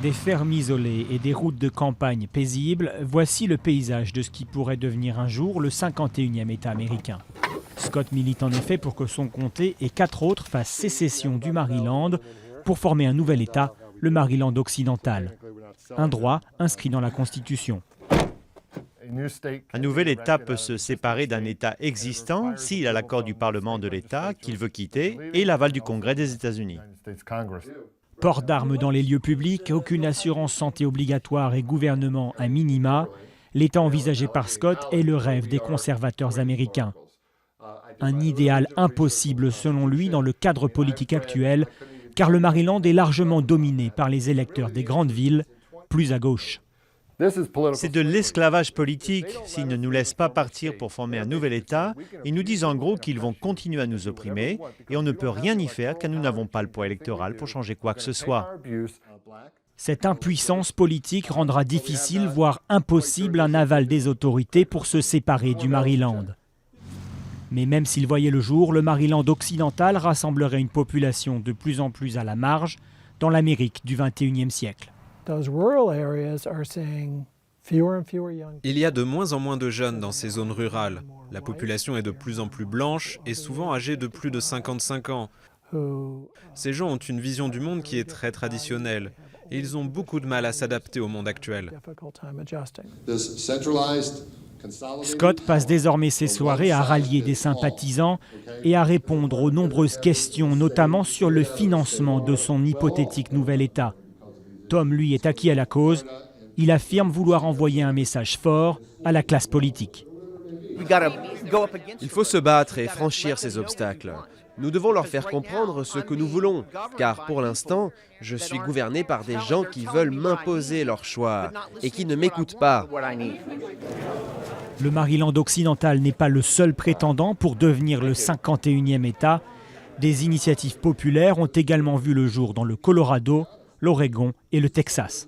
Des fermes isolées et des routes de campagne paisibles, voici le paysage de ce qui pourrait devenir un jour le 51e État américain. Scott milite en effet pour que son comté et 4 autres fassent sécession du Maryland pour former un nouvel État, le Maryland occidental. Un droit inscrit dans la Constitution. Un nouvel État peut se séparer d'un État existant s'il a l'accord du Parlement de l'État qu'il veut quitter et l'aval du Congrès des États-Unis. Port d'armes dans les lieux publics, aucune assurance santé obligatoire et gouvernement à minima, l'État envisagé par Scott est le rêve des conservateurs américains. Un idéal impossible selon lui dans le cadre politique actuel, car le Maryland est largement dominé par les électeurs des grandes villes, plus à gauche. C'est de l'esclavage politique. S'ils ne nous laissent pas partir pour former un nouvel État, ils nous disent en gros qu'ils vont continuer à nous opprimer et on ne peut rien y faire car nous n'avons pas le poids électoral pour changer quoi que ce soit. Cette impuissance politique rendra difficile, voire impossible, un aval des autorités pour se séparer du Maryland. Mais même s'il voyait le jour, le Maryland occidental rassemblerait une population de plus en plus à la marge dans l'Amérique du XXIe siècle. Il y a de moins en moins de jeunes dans ces zones rurales. La population est de plus en plus blanche et souvent âgée de plus de 55 ans. Ces gens ont une vision du monde qui est très traditionnelle et ils ont beaucoup de mal à s'adapter au monde actuel. Scott passe désormais ses soirées à rallier des sympathisants et à répondre aux nombreuses questions, notamment sur le financement de son hypothétique nouvel État. Tom, lui, est acquis à la cause. Il affirme vouloir envoyer un message fort à la classe politique. Il faut se battre et franchir ces obstacles. Nous devons leur faire comprendre ce que nous voulons, car pour l'instant, je suis gouverné par des gens qui veulent m'imposer leurs choix et qui ne m'écoutent pas. Le Maryland occidental n'est pas le seul prétendant pour devenir le 51e État. Des initiatives populaires ont également vu le jour dans le Colorado, l'Oregon et le Texas.